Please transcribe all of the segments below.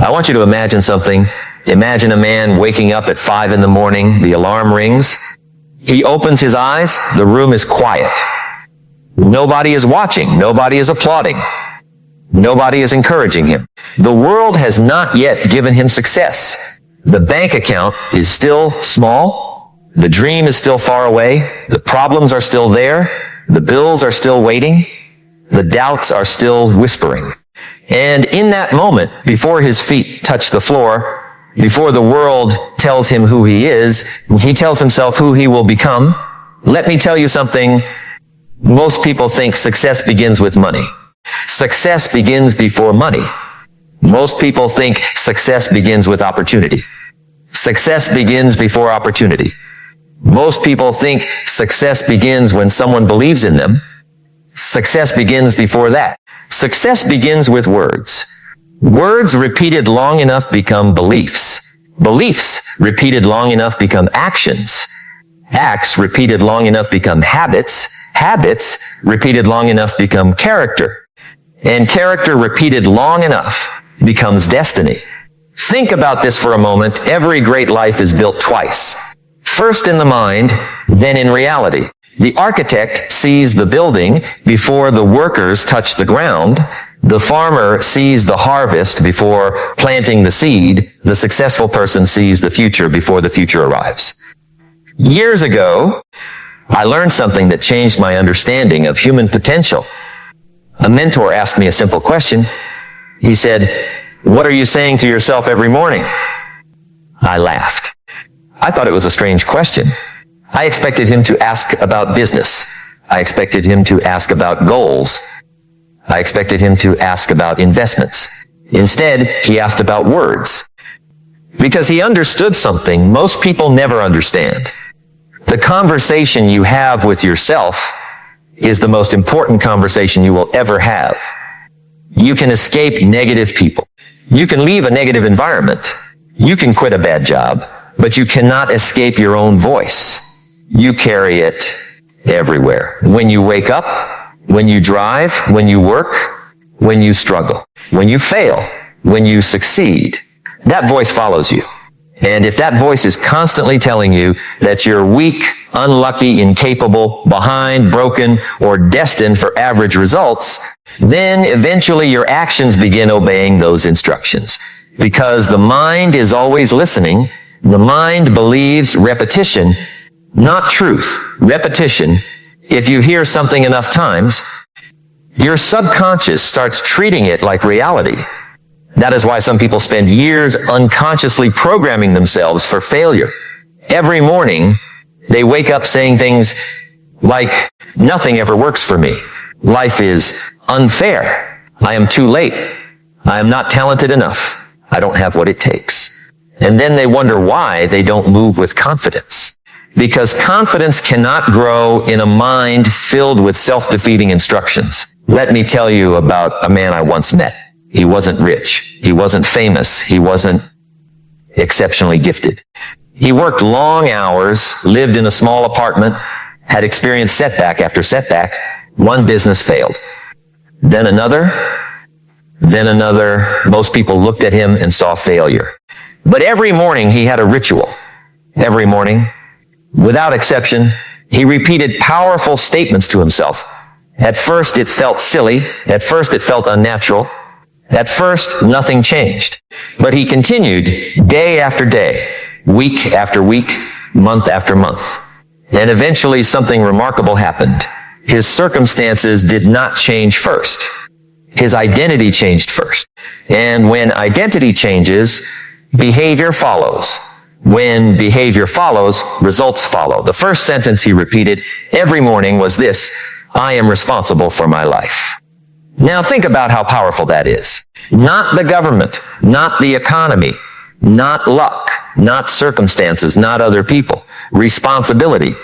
I want you to imagine something. Imagine a man waking up at 5 in the morning. The alarm rings. He opens his eyes. The room is quiet. Nobody is watching. Nobody is applauding. Nobody is encouraging him. The world has not yet given him success. The bank account is still small. The dream is still far away. The problems are still there. The bills are still waiting. The doubts are still whispering. And in that moment, before his feet touch the floor, before the world tells him who he is, he tells himself who he will become. Let me tell you something. Most people think success begins with money. Success begins before money. Most people think success begins with opportunity. Success begins before opportunity. Most people think success begins when someone believes in them. Success begins before that. Success begins with words. Words repeated long enough become beliefs. Beliefs repeated long enough become actions. Acts repeated long enough become habits. Habits repeated long enough become character. And character repeated long enough becomes destiny. Think about this for a moment. Every great life is built twice. First in the mind, then in reality. The architect sees the building before the workers touch the ground. The farmer sees the harvest before planting the seed. The successful person sees the future before the future arrives. Years ago, I learned something that changed my understanding of human potential. A mentor asked me a simple question. He said, "What are you saying to yourself every morning?" I laughed. I thought it was a strange question. I expected him to ask about business. I expected him to ask about goals. I expected him to ask about investments. Instead, he asked about words. Because he understood something most people never understand. The conversation you have with yourself is the most important conversation you will ever have. You can escape negative people. You can leave a negative environment. You can quit a bad job, but you cannot escape your own voice. You carry it everywhere. When you wake up, when you drive, when you work, when you struggle, when you fail, when you succeed, that voice follows you. And if that voice is constantly telling you that you're weak, unlucky, incapable, behind, broken, or destined for average results, then eventually your actions begin obeying those instructions. Because the mind is always listening. The mind believes repetition, not truth. Repetition. If you hear something enough times, your subconscious starts treating it like reality. That is why some people spend years unconsciously programming themselves for failure. Every morning, they wake up saying things like, "Nothing ever works for me. Life is unfair. I am too late. I am not talented enough. I don't have what it takes." And then they wonder why they don't move with confidence. Because confidence cannot grow in a mind filled with self-defeating instructions. Let me tell you about a man I once met. He wasn't rich. He wasn't famous. He wasn't exceptionally gifted. He worked long hours, lived in a small apartment, had experienced setback after setback. One business failed. Then another. Most people looked at him and saw failure. But every morning he had a ritual. Every morning, without exception, he repeated powerful statements to himself. At first it felt silly. At first it felt unnatural. At first nothing changed. But he continued day after day, week after week, month after month. And eventually something remarkable happened. His circumstances did not change first. His identity changed first. And when identity changes, behavior follows. When behavior follows, results follow. The first sentence he repeated every morning was this: "I am responsible for my life." Now think about how powerful that is. Not the government, not the economy, not luck, not circumstances, not other people. Responsibility.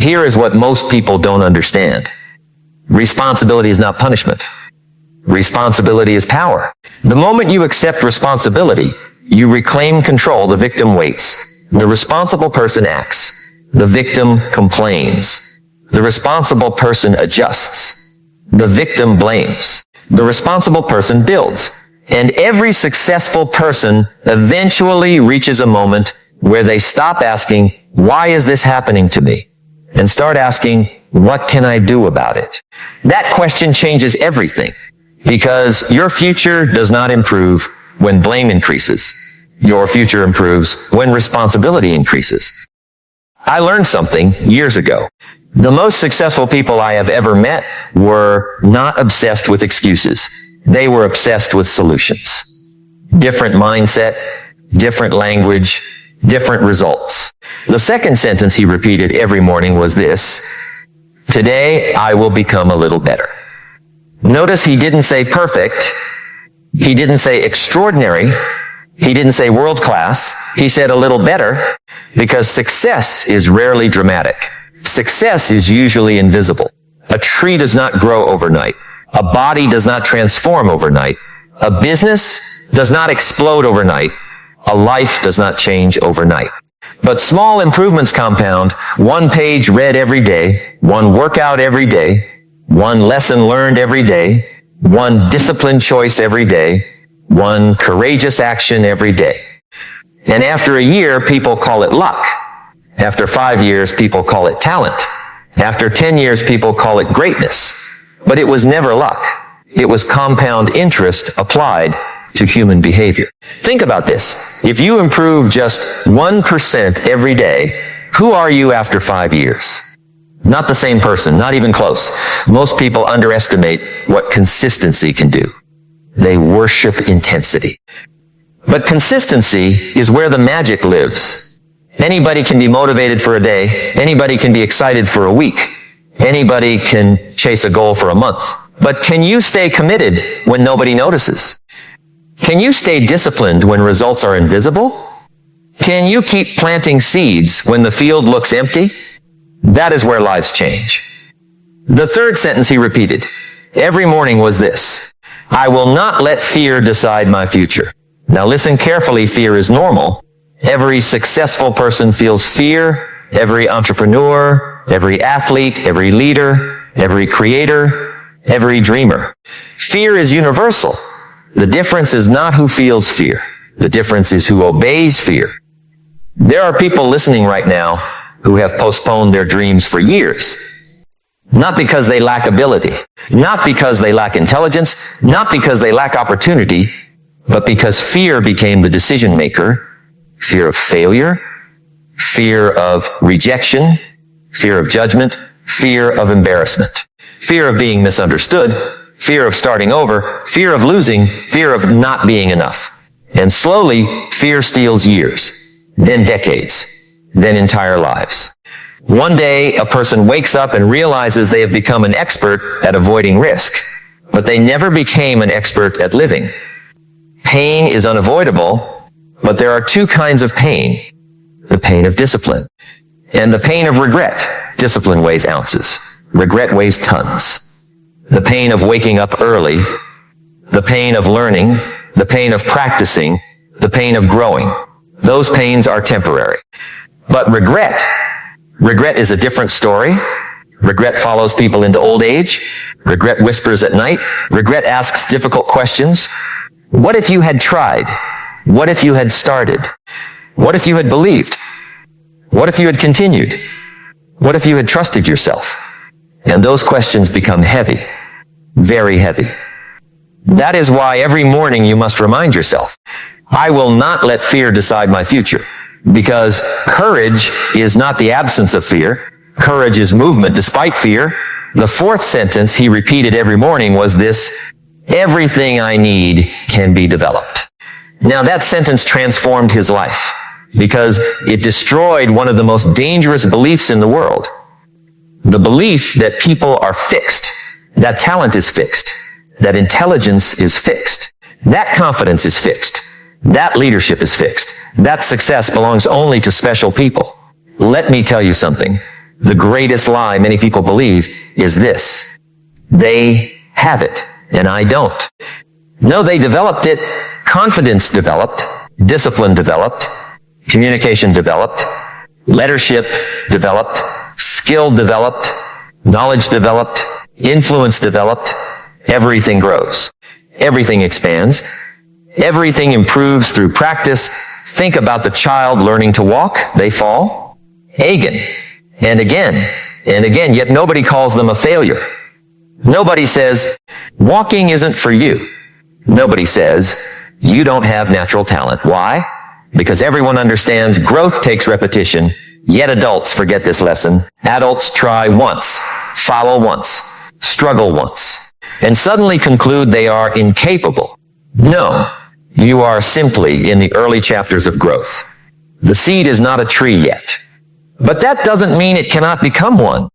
Here is what most people don't understand. Responsibility is not punishment. Responsibility is power. The moment you accept responsibility, you reclaim control. The victim waits. The responsible person acts. The victim complains. The responsible person adjusts. The victim blames. The responsible person builds. And every successful person eventually reaches a moment where they stop asking, why is this happening to me? And start asking, what can I do about it? That question changes everything, because your future does not improve when blame increases. Your future improves when responsibility increases. I learned something years ago. The most successful people I have ever met were not obsessed with excuses. They were obsessed with solutions. Different mindset, different language, different results. The second sentence he repeated every morning was this: today I will become a little better. Notice he didn't say perfect. He didn't say extraordinary. He didn't say world class. He said a little better, because success is rarely dramatic. Success is usually invisible. A tree does not grow overnight. A body does not transform overnight. A business does not explode overnight. A life does not change overnight. But small improvements compound. One page read every day, one workout every day, one lesson learned every day, one disciplined choice every day, one courageous action every day. And after a year, people call it luck. After 5 years, people call it talent. After 10 years, people call it greatness. But it was never luck. It was compound interest applied to human behavior. Think about this. If you improve just 1% every day, who are you after 5 years? Not the same person, not even close. Most people underestimate what consistency can do. They worship intensity. But consistency is where the magic lives. Anybody can be motivated for a day. Anybody can be excited for a week. Anybody can chase a goal for a month. But can you stay committed when nobody notices? Can you stay disciplined when results are invisible? Can you keep planting seeds when the field looks empty? That is where lives change. The third sentence he repeated every morning was this: I will not let fear decide my future. Now listen carefully, fear is normal. Every successful person feels fear. Every entrepreneur, every athlete, every leader, every creator, every dreamer. Fear is universal. The difference is not who feels fear. The difference is who obeys fear. There are people listening right now who have postponed their dreams for years. Not because they lack ability, not because they lack intelligence, not because they lack opportunity, but because fear became the decision maker. Fear of failure, fear of rejection, fear of judgment, fear of embarrassment, fear of being misunderstood, fear of starting over, fear of losing, fear of not being enough. And slowly, fear steals years, then decades, then entire lives. One day, a person wakes up and realizes they have become an expert at avoiding risk, but they never became an expert at living. Pain is unavoidable, but there are two kinds of pain: the pain of discipline and the pain of regret. Discipline weighs ounces. Regret weighs tons. The pain of waking up early, the pain of learning, the pain of practicing, the pain of growing. Those pains are temporary. But regret is a different story. Regret follows people into old age. Regret whispers at night. Regret asks difficult questions. What if you had tried? What if you had started? What if you had believed? What if you had continued? What if you had trusted yourself? And those questions become heavy, very heavy. That is why every morning you must remind yourself, I will not let fear decide my future. Because courage is not the absence of fear. Courage is movement despite fear. The fourth sentence he repeated every morning was this: everything I need can be developed. Now that sentence transformed his life, because it destroyed one of the most dangerous beliefs in the world. The belief that people are fixed, that talent is fixed, that intelligence is fixed, that confidence is fixed, that leadership is fixed, that success belongs only to special people. Let me tell you something. The greatest lie many people believe is this: they have it, and I don't. No, they developed it. Confidence developed, discipline developed, communication developed, leadership developed, skill developed, knowledge developed, influence developed. Everything grows. Everything expands. Everything improves through practice. Think about the child learning to walk. They fall again and again and again, yet nobody calls them a failure. Nobody says, walking isn't for you. Nobody says, you don't have natural talent. Why? Because everyone understands growth takes repetition, yet adults forget this lesson. Adults try once, follow once, struggle once, and suddenly conclude they are incapable. No, you are simply in the early chapters of growth. The seed is not a tree yet. But that doesn't mean it cannot become one.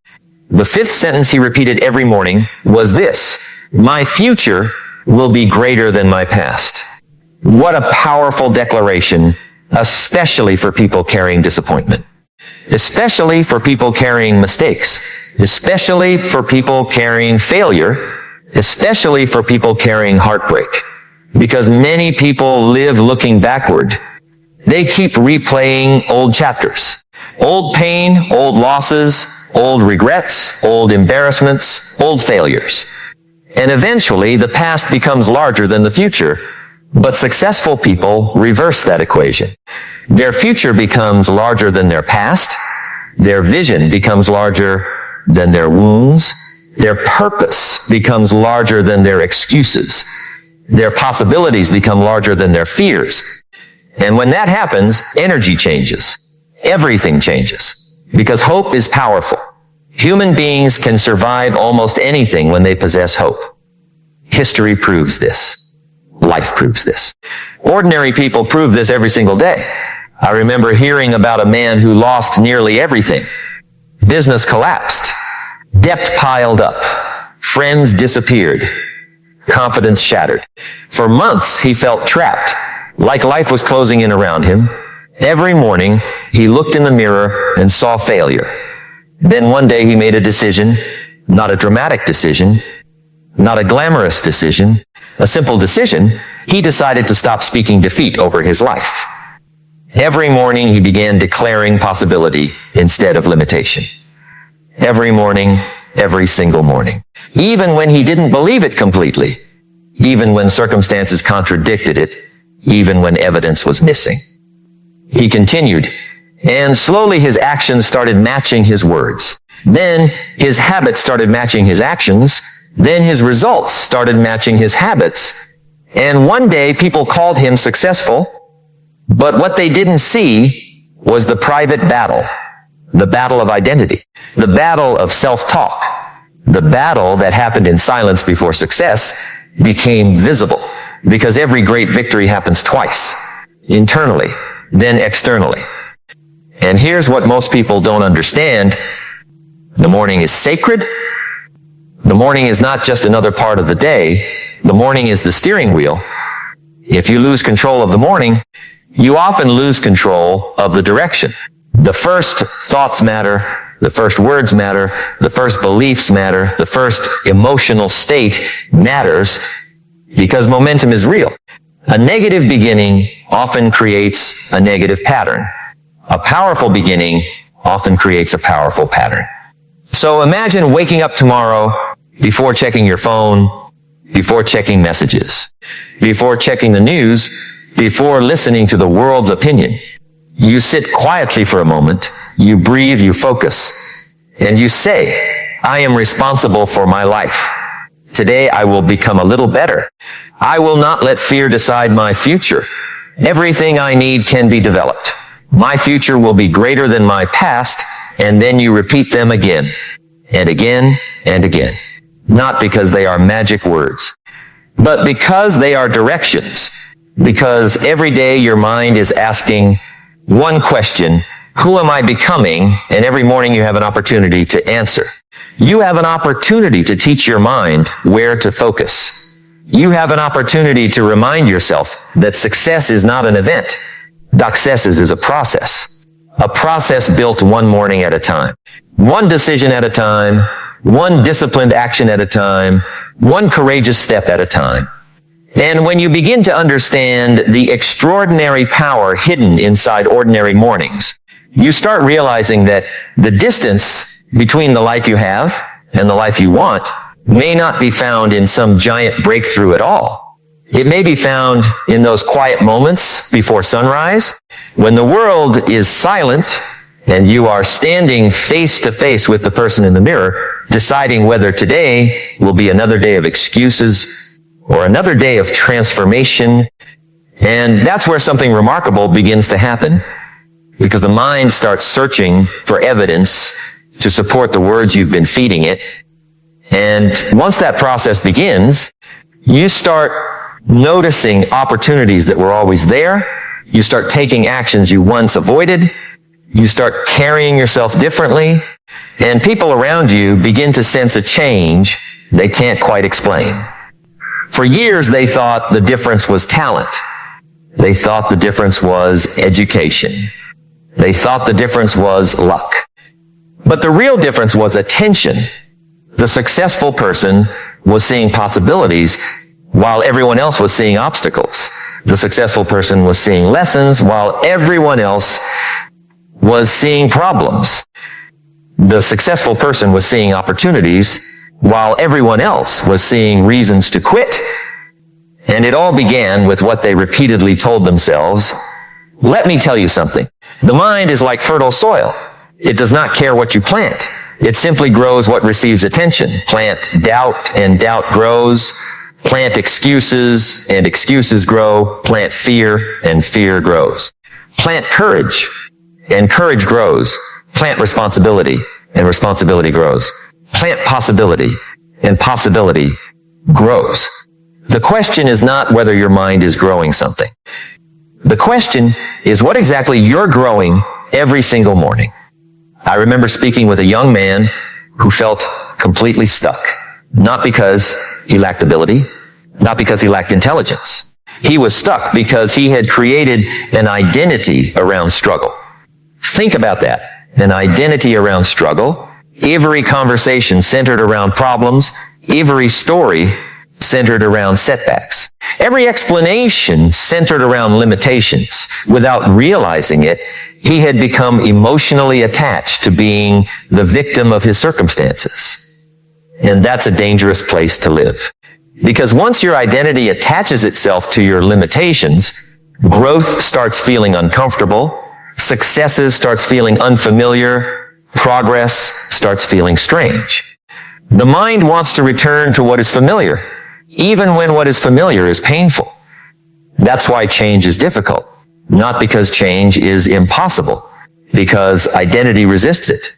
The fifth sentence he repeated every morning was this: my future will be greater than my past. What a powerful declaration, especially for people carrying disappointment, especially for people carrying mistakes, especially for people carrying failure, especially for people carrying heartbreak. Because many people live looking backward. They keep replaying old chapters, old pain, old losses, old regrets, old embarrassments, old failures. And eventually the past becomes larger than the future. But successful people reverse that equation. Their future becomes larger than their past. Their vision becomes larger than their wounds. Their purpose becomes larger than their excuses. Their possibilities become larger than their fears. And when that happens, energy changes. Everything changes. Because hope is powerful. Human beings can survive almost anything when they possess hope. History proves this. Life proves this. Ordinary people prove this every single day. I remember hearing about a man who lost nearly everything. Business collapsed. Debt piled up. Friends disappeared. Confidence shattered. For months, he felt trapped, like life was closing in around him. Every morning, he looked in the mirror and saw failure. Then one day he made a decision, not a dramatic decision, not a glamorous decision, a simple decision. He decided to stop speaking defeat over his life. Every morning he began declaring possibility instead of limitation. Every morning, every single morning. Even when he didn't believe it completely. Even when circumstances contradicted it. Even when evidence was missing. He continued, and slowly his actions started matching his words. Then his habits started matching his actions. Then his results started matching his habits. And one day people called him successful, but what they didn't see was the private battle, the battle of identity, the battle of self-talk, the battle that happened in silence before success became visible, because every great victory happens twice, internally, then externally. And here's what most people don't understand. The morning is sacred. The morning is not just another part of the day. The morning is the steering wheel. If you lose control of the morning, you often lose control of the direction. The first thoughts matter. The first words matter. The first beliefs matter. The first emotional state matters because momentum is real. A negative beginning often creates a negative pattern. A powerful beginning often creates a powerful pattern. So imagine waking up tomorrow before checking your phone, before checking messages, before checking the news, before listening to the world's opinion. You sit quietly for a moment, you breathe, you focus, and you say, I am responsible for my life. Today I will become a little better. I will not let fear decide my future. Everything I need can be developed. My future will be greater than my past, and then you repeat them again, and again, and again. Not because they are magic words, but because they are directions. Because every day your mind is asking one question, who am I becoming? And every morning you have an opportunity to answer. You have an opportunity to teach your mind where to focus. You have an opportunity to remind yourself that success is not an event. Success is a process. A process built one morning at a time. One decision at a time. One disciplined action at a time. One courageous step at a time. And when you begin to understand the extraordinary power hidden inside ordinary mornings, you start realizing that the distance between the life you have and the life you want may not be found in some giant breakthrough at all. It may be found in those quiet moments before sunrise, when the world is silent and you are standing face to face with the person in the mirror, deciding whether today will be another day of excuses or another day of transformation. And that's where something remarkable begins to happen, because the mind starts searching for evidence to support the words you've been feeding it. And once that process begins, you start noticing opportunities that were always there. You start taking actions you once avoided. You start carrying yourself differently. And people around you begin to sense a change they can't quite explain. For years, they thought the difference was talent. They thought the difference was education. They thought the difference was luck. But the real difference was attention. The successful person was seeing possibilities while everyone else was seeing obstacles. The successful person was seeing lessons while everyone else was seeing problems. The successful person was seeing opportunities while everyone else was seeing reasons to quit. And it all began with what they repeatedly told themselves. Let me tell you something. The mind is like fertile soil. It does not care what you plant. It simply grows what receives attention. Plant doubt, and doubt grows. Plant excuses, and excuses grow. Plant fear, and fear grows. Plant courage, and courage grows. Plant responsibility, and responsibility grows. Plant possibility, and possibility grows. The question is not whether your mind is growing something. The question is what exactly you're growing every single morning. I remember speaking with a young man who felt completely stuck, not because he lacked ability, not because he lacked intelligence. He was stuck because he had created an identity around struggle. Think about that. An identity around struggle. Every conversation centered around problems. Every story centered around setbacks. Every explanation centered around limitations. Without realizing it, he had become emotionally attached to being the victim of his circumstances. And that's a dangerous place to live. Because once your identity attaches itself to your limitations, growth starts feeling uncomfortable, successes starts feeling unfamiliar, progress starts feeling strange. The mind wants to return to what is familiar, even when what is familiar is painful. That's why change is difficult. Not because change is impossible, because identity resists it.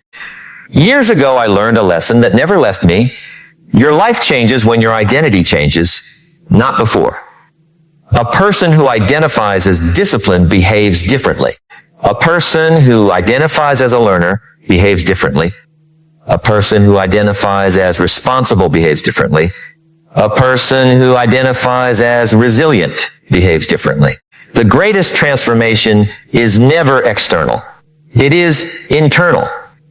Years ago, I learned a lesson that never left me. Your life changes when your identity changes, not before. A person who identifies as disciplined behaves differently. A person who identifies as a learner behaves differently. A person who identifies as responsible behaves differently. A person who identifies as resilient behaves differently. The greatest transformation is never external. It is internal.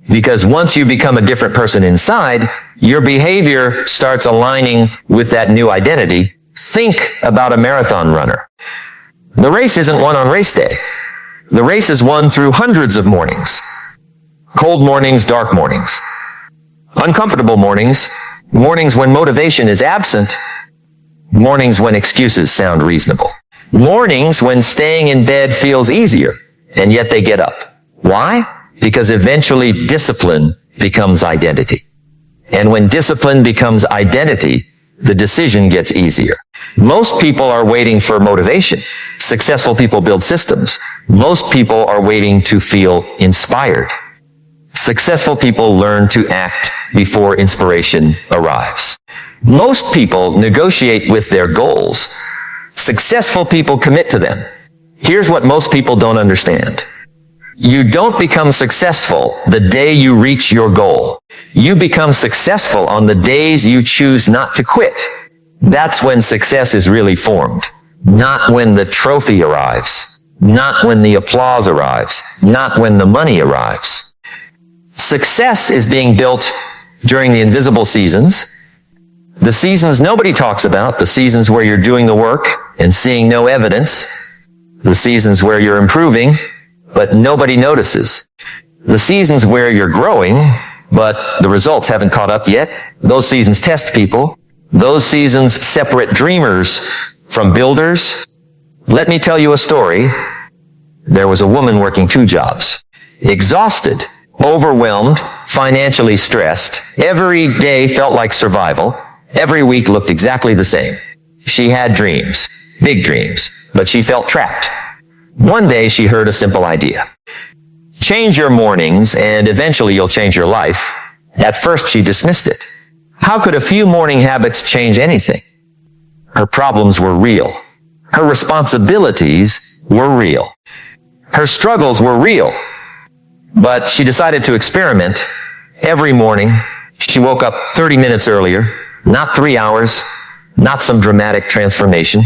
Because once you become a different person inside, your behavior starts aligning with that new identity. Think about a marathon runner. The race isn't won on race day. The race is won through hundreds of mornings. Cold mornings, dark mornings. Uncomfortable mornings, mornings when motivation is absent, mornings when excuses sound reasonable. Mornings when staying in bed feels easier, and yet they get up. Why? Because eventually discipline becomes identity. And when discipline becomes identity, the decision gets easier. Most people are waiting for motivation. Successful people build systems. Most people are waiting to feel inspired. Successful people learn to act before inspiration arrives. Most people negotiate with their goals. Successful people commit to them. Here's what most people don't understand. You don't become successful the day you reach your goal. You become successful on the days you choose not to quit. That's when success is really formed. Not when the trophy arrives. Not when the applause arrives. Not when the money arrives. Success is being built during the invisible seasons. The seasons nobody talks about, the seasons where you're doing the work and seeing no evidence. The seasons where you're improving, but nobody notices. The seasons where you're growing, but the results haven't caught up yet. Those seasons test people. Those seasons separate dreamers from builders. Let me tell you a story. There was a woman working 2 jobs, exhausted, overwhelmed, financially stressed. Every day felt like survival. Every week looked exactly the same. She had dreams, big dreams, but she felt trapped. One day she heard a simple idea. Change your mornings and eventually you'll change your life. At first she dismissed it. How could a few morning habits change anything? Her problems were real. Her responsibilities were real. Her struggles were real. But she decided to experiment. Every morning, she woke up 30 minutes earlier, not 3 hours, not some dramatic transformation.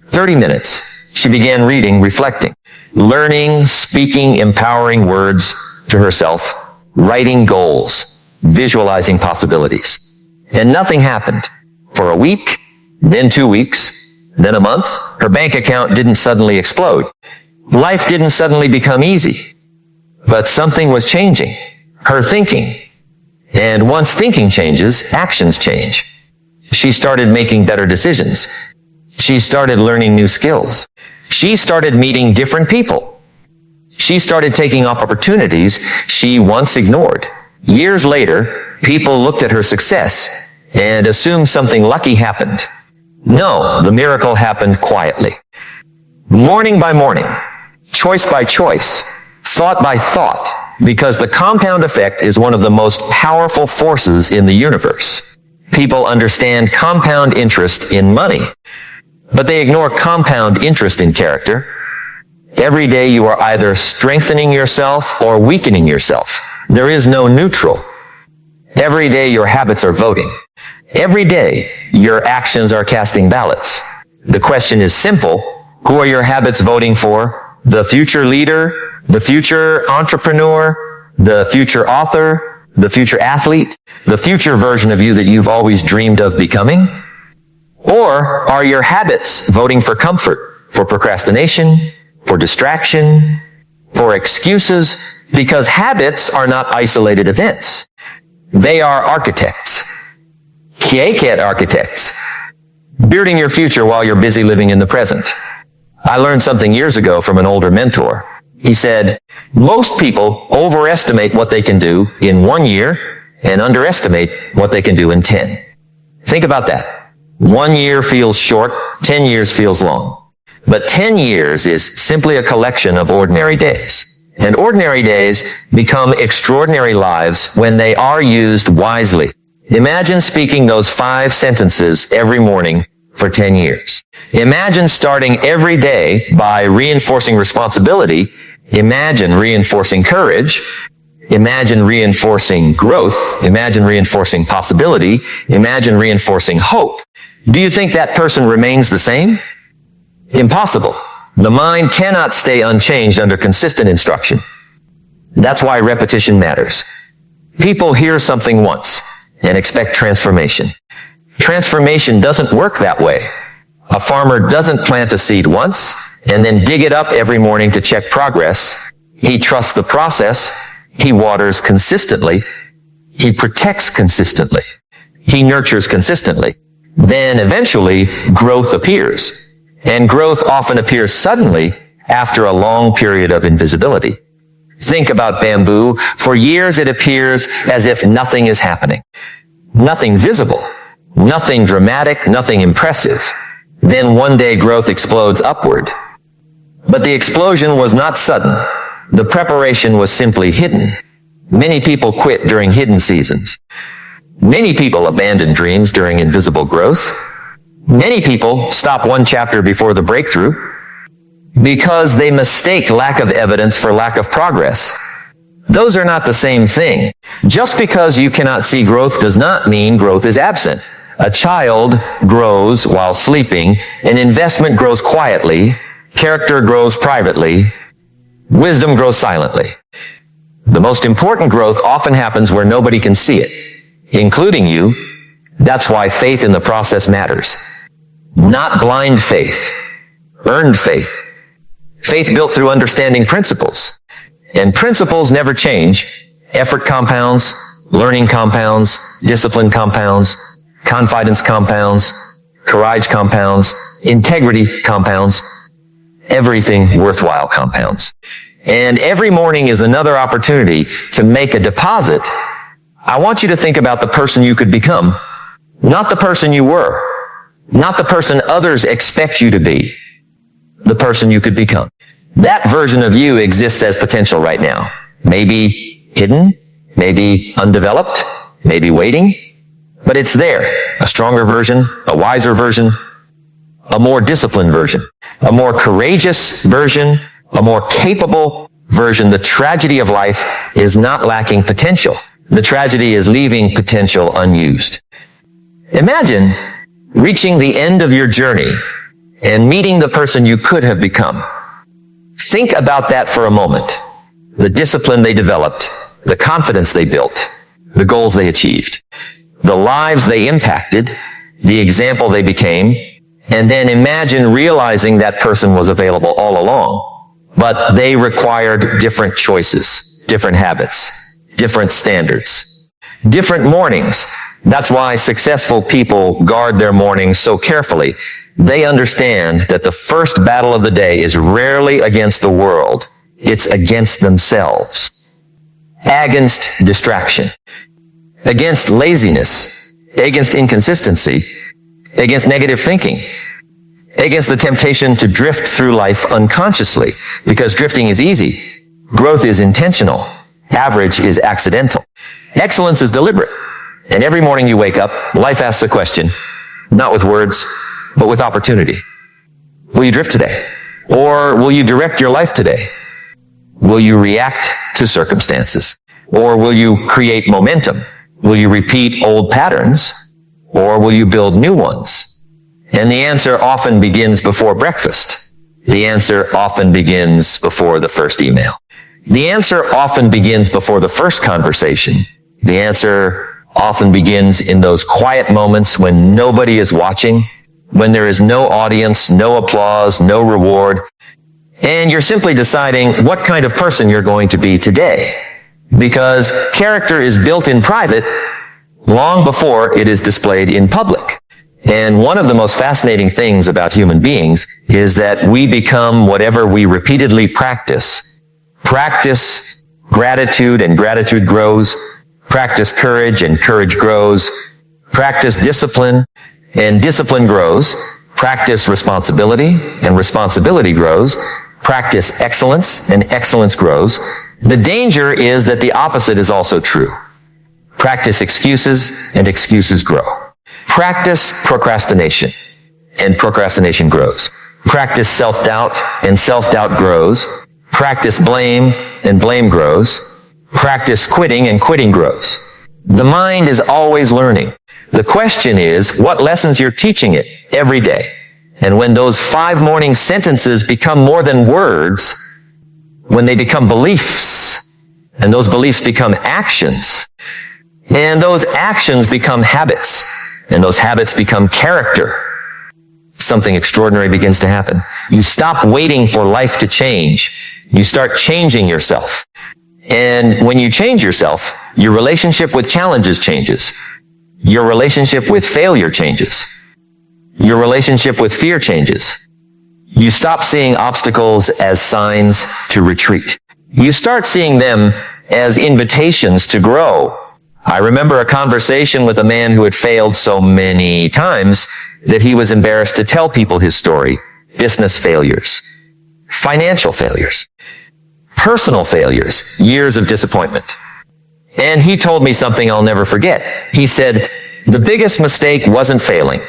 30 minutes. She began reading, reflecting, learning, speaking empowering words to herself, writing goals, visualizing possibilities. And nothing happened. For a week, then 2 weeks, then a month, her bank account didn't suddenly explode. Life didn't suddenly become easy. But something was changing. Her thinking. And once thinking changes, actions change. She started making better decisions. She started learning new skills. She started meeting different people. She started taking opportunities she once ignored. Years later, people looked at her success and assumed something lucky happened. No, the miracle happened quietly. Morning by morning, choice by choice, thought by thought, because the compound effect is one of the most powerful forces in the universe. People understand compound interest in money, but they ignore compound interest in character. Every day you are either strengthening yourself or weakening yourself. There is no neutral. Every day your habits are voting. Every day your actions are casting ballots. The question is simple. Who are your habits voting for? The future leader, the future entrepreneur, the future author, the future athlete, the future version of you that you've always dreamed of becoming? Or are your habits voting for comfort, for procrastination, for distraction, for excuses? Because habits are not isolated events. They are architects. Kieket architects. Building your future while you're busy living in the present. I learned something years ago from an older mentor. He said, most people overestimate what they can do in 1 year and underestimate what they can do in 10. Think about that. 1 year feels short, 10 years feels long. But 10 years is simply a collection of ordinary days. And ordinary days become extraordinary lives when they are used wisely. Imagine speaking those 5 sentences every morning for 10 years. Imagine starting every day by reinforcing responsibility. Imagine reinforcing courage. Imagine reinforcing growth. Imagine reinforcing possibility. Imagine reinforcing hope. Do you think that person remains the same? Impossible. The mind cannot stay unchanged under consistent instruction. That's why repetition matters. People hear something once and expect transformation. Transformation doesn't work that way. A farmer doesn't plant a seed once and then dig it up every morning to check progress. He trusts the process. He waters consistently. He protects consistently. He nurtures consistently. Then eventually growth appears. And growth often appears suddenly after a long period of invisibility. Think about bamboo. For years it appears as if nothing is happening. Nothing visible. Nothing dramatic. Nothing impressive. Then one day growth explodes upward. But the explosion was not sudden. The preparation was simply hidden. Many people quit during hidden seasons. Many people abandon dreams during invisible growth. Many people stop one chapter before the breakthrough because they mistake lack of evidence for lack of progress. Those are not the same thing. Just because you cannot see growth does not mean growth is absent. A child grows while sleeping. An investment grows quietly. Character grows privately. Wisdom grows silently. The most important growth often happens where nobody can see it, including you. That's why faith in the process matters. Not blind faith, earned faith. Faith built through understanding principles. And principles never change. Effort compounds, learning compounds, discipline compounds, confidence compounds, courage compounds, integrity compounds, everything worthwhile compounds. And every morning is another opportunity to make a deposit. I want you to think about the person you could become, not the person you were, not the person others expect you to be, the person you could become. That version of you exists as potential right now. Maybe hidden, maybe undeveloped, maybe waiting, but it's there. A stronger version, a wiser version, a more disciplined version, a more courageous version, a more capable version. The tragedy of life is not lacking potential. The tragedy is leaving potential unused. Imagine reaching the end of your journey and meeting the person you could have become. Think about that for a moment. The discipline they developed, the confidence they built, the goals they achieved, the lives they impacted, the example they became, and then imagine realizing that person was available all along. But they required different choices, different habits, different standards, different mornings. That's why successful people guard their mornings so carefully. They understand that the first battle of the day is rarely against the world. It's against themselves. Against distraction. Against laziness. Against inconsistency. Against negative thinking. Against the temptation to drift through life unconsciously. Because drifting is easy. Growth is intentional. Average is accidental. Excellence is deliberate. And every morning you wake up, life asks a question, not with words, but with opportunity. Will you drift today? Or will you direct your life today? Will you react to circumstances? Or will you create momentum? Will you repeat old patterns? Or will you build new ones? And the answer often begins before breakfast. The answer often begins before the first email. The answer often begins before the first conversation. The answer often begins in those quiet moments when nobody is watching, when there is no audience, no applause, no reward, and you're simply deciding what kind of person you're going to be today. Because character is built in private long before it is displayed in public. And one of the most fascinating things about human beings is that we become whatever we repeatedly practice. Practice gratitude, and gratitude grows. Practice courage, and courage grows. Practice discipline, and discipline grows. Practice responsibility, and responsibility grows. Practice excellence, and excellence grows. The danger is that the opposite is also true. Practice excuses, and excuses grow. Practice procrastination, and procrastination grows. Practice self-doubt, and self-doubt grows. Practice blame, and blame grows. Practice quitting, and quitting grows. The mind is always learning. The question is what lessons you're teaching it every day. And when those 5 morning sentences become more than words, when they become beliefs, and those beliefs become actions, and those actions become habits, and those habits become character, something extraordinary begins to happen. You stop waiting for life to change. You start changing yourself. And when you change yourself, your relationship with challenges changes. Your relationship with failure changes. Your relationship with fear changes. You stop seeing obstacles as signs to retreat. You start seeing them as invitations to grow. I remember a conversation with a man who had failed so many times that he was embarrassed to tell people his story. Business failures, financial failures, personal failures, years of disappointment. And he told me something I'll never forget. He said, the biggest mistake wasn't failing.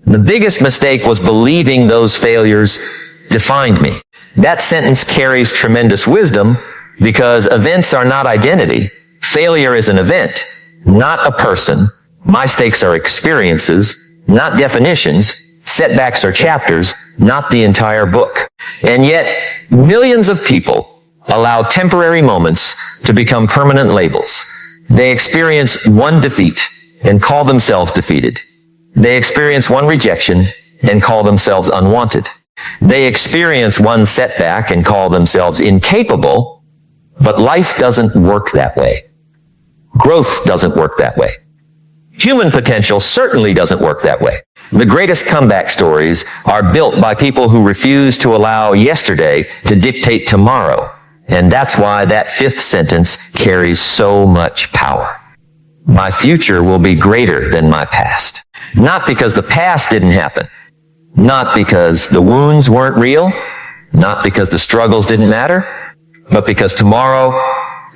The biggest mistake was believing those failures defined me. That sentence carries tremendous wisdom because events are not identity. Failure is an event, not a person. Mistakes are experiences, not definitions. Setbacks are chapters, not the entire book. And yet, millions of people allow temporary moments to become permanent labels. They experience one defeat and call themselves defeated. They experience one rejection and call themselves unwanted. They experience one setback and call themselves incapable, but life doesn't work that way. Growth doesn't work that way. Human potential certainly doesn't work that way. The greatest comeback stories are built by people who refuse to allow yesterday to dictate tomorrow. And that's why that fifth sentence carries so much power. My future will be greater than my past. Not because the past didn't happen. Not because the wounds weren't real. Not because the struggles didn't matter. But because tomorrow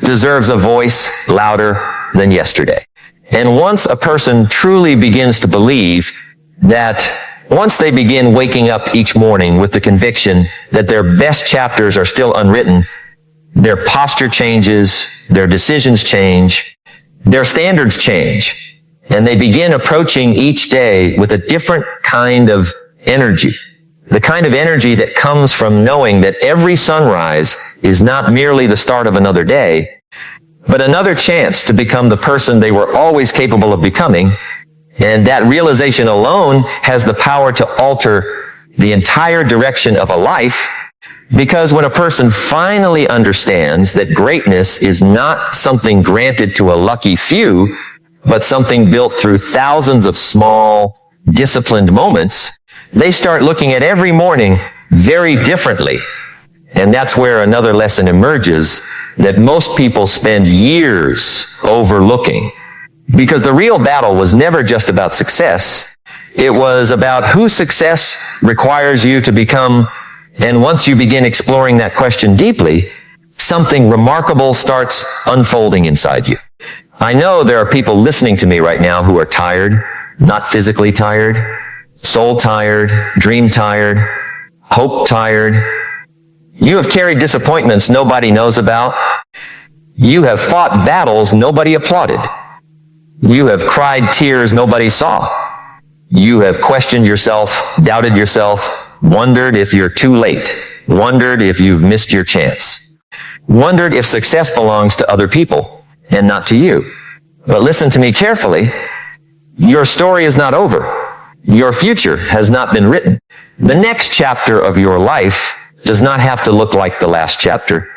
deserves a voice louder than yesterday. And once a person truly begins to believe that once they begin waking up each morning with the conviction that their best chapters are still unwritten, their posture changes, their decisions change, their standards change, and they begin approaching each day with a different kind of energy. The kind of energy that comes from knowing that every sunrise is not merely the start of another day, but another chance to become the person they were always capable of becoming. And that realization alone has the power to alter the entire direction of a life, because when a person finally understands that greatness is not something granted to a lucky few, but something built through thousands of small, disciplined moments, they start looking at every morning very differently. And that's where another lesson emerges that most people spend years overlooking. Because the real battle was never just about success. It was about who success requires you to become. And once you begin exploring that question deeply, something remarkable starts unfolding inside you. I know there are people listening to me right now who are tired, not physically tired, soul tired, dream tired, hope tired. You have carried disappointments nobody knows about. You have fought battles nobody applauded. You have cried tears nobody saw. You have questioned yourself, doubted yourself, wondered if you're too late, wondered if you've missed your chance, wondered if success belongs to other people and not to you. But listen to me carefully. Your story is not over. Your future has not been written. The next chapter of your life does not have to look like the last chapter.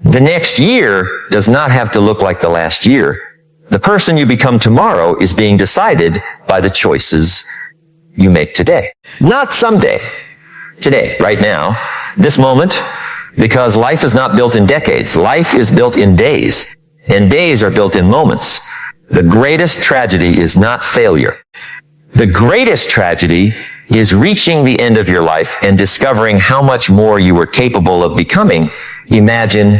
The next year does not have to look like the last year. The person you become tomorrow is being decided by the choices you make today. Not someday. Today, right now, this moment, because life is not built in decades. Life is built in days, and days are built in moments. The greatest tragedy is not failure. The greatest tragedy is reaching the end of your life and discovering how much more you were capable of becoming. Imagine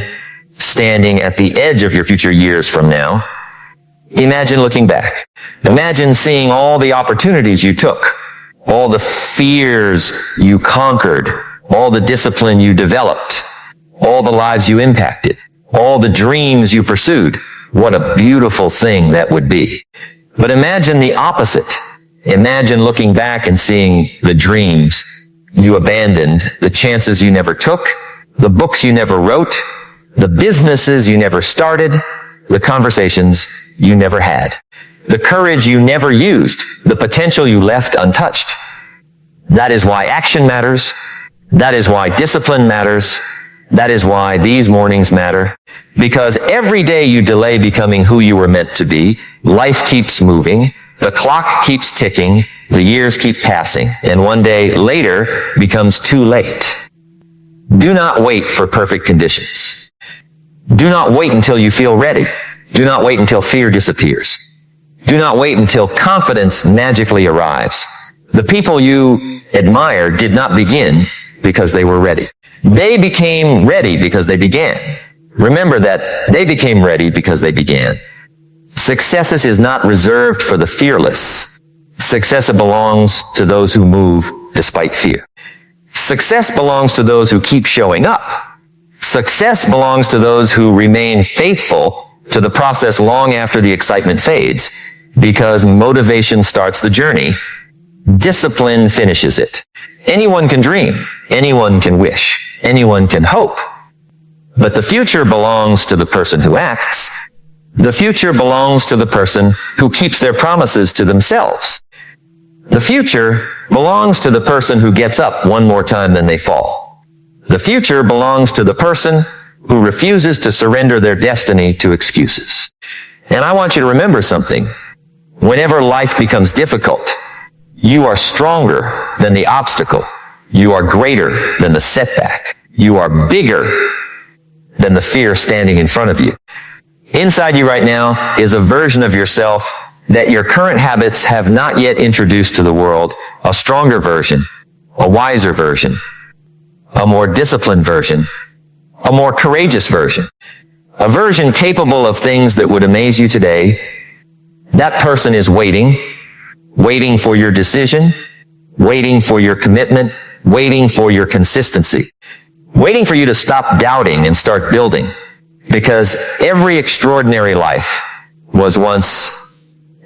standing at the edge of your future years from now. Imagine looking back. Imagine seeing all the opportunities you took, all the fears you conquered, all the discipline you developed, all the lives you impacted, all the dreams you pursued. What a beautiful thing that would be. But imagine the opposite. Imagine looking back and seeing the dreams you abandoned, the chances you never took, the books you never wrote, the businesses you never started, the conversations you never had, the courage you never used, the potential you left untouched. That is why action matters. That is why discipline matters. That is why these mornings matter. Because every day you delay becoming who you were meant to be, life keeps moving, the clock keeps ticking, the years keep passing, and one day later becomes too late. Do not wait for perfect conditions. Do not wait until you feel ready. Do not wait until fear disappears. Do not wait until confidence magically arrives. The people you admire did not begin because they were ready. They became ready because they began. Remember that they became ready because they began. Success is not reserved for the fearless. Success belongs to those who move despite fear. Success belongs to those who keep showing up. Success belongs to those who remain faithful to the process long after the excitement fades, because motivation starts the journey. Discipline finishes it. Anyone can dream. Anyone can wish. Anyone can hope. But the future belongs to the person who acts. The future belongs to the person who keeps their promises to themselves. The future belongs to the person who gets up one more time than they fall. The future belongs to the person who refuses to surrender their destiny to excuses. And I want you to remember something. Whenever life becomes difficult, You are stronger than the obstacle. You are greater than the setback. You are bigger than the fear standing in front of you. Inside you right now is a version of yourself that your current habits have not yet introduced to the world, a stronger version, a wiser version, a more disciplined version, a more courageous version, a version capable of things that would amaze you today. That person is waiting for your decision, waiting for your commitment, waiting for your consistency, waiting for you to stop doubting and start building. Because every extraordinary life was once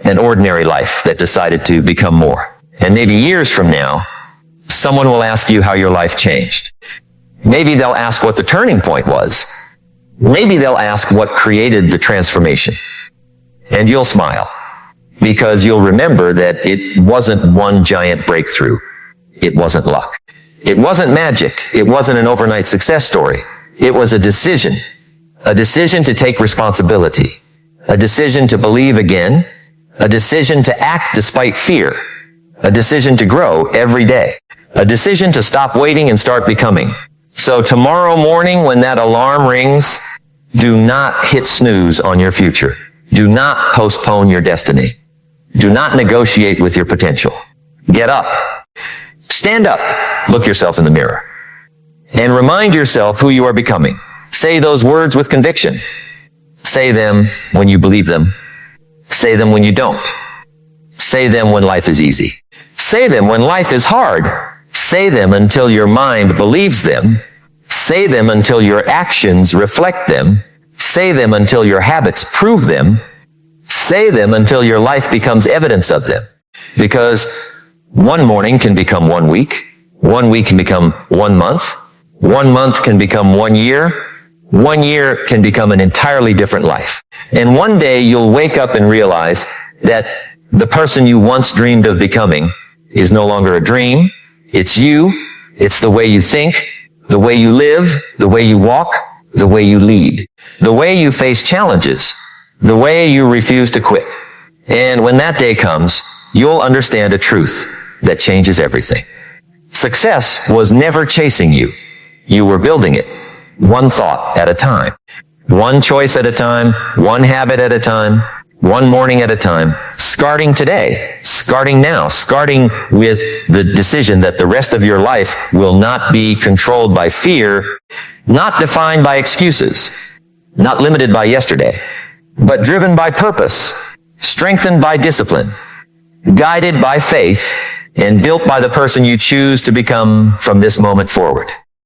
an ordinary life that decided to become more. And maybe years from now, someone will ask you how your life changed. Maybe they'll ask what the turning point was. Maybe they'll ask what created the transformation. And you'll smile, because you'll remember that it wasn't one giant breakthrough. It wasn't luck. It wasn't magic. It wasn't an overnight success story. It was a decision to take responsibility, a decision to believe again, a decision to act despite fear, a decision to grow every day, a decision to stop waiting and start becoming. So tomorrow morning when that alarm rings, do not hit snooze on your future. Do not postpone your destiny. Do not negotiate with your potential. Get up. Stand up. Look yourself in the mirror. And remind yourself who you are becoming. Say those words with conviction. Say them when you believe them. Say them when you don't. Say them when life is easy. Say them when life is hard. Say them until your mind believes them. Say them until your actions reflect them. Say them until your habits prove them. Say them until your life becomes evidence of them. Because one morning can become 1 week. 1 week can become 1 month. 1 month can become 1 year. 1 year can become an entirely different life. And one day you'll wake up and realize that the person you once dreamed of becoming is no longer a dream. It's you. It's the way you think, the way you live, the way you walk, the way you lead, the way you face challenges, the way you refuse to quit. And when that day comes, you'll understand a truth that changes everything. Success was never chasing you. You were building it. One thought at a time, one choice at a time, one habit at a time, one morning at a time, starting today, starting now, starting with the decision that the rest of your life will not be controlled by fear, not defined by excuses, not limited by yesterday, but driven by purpose, strengthened by discipline, guided by faith, and built by the person you choose to become from this moment forward.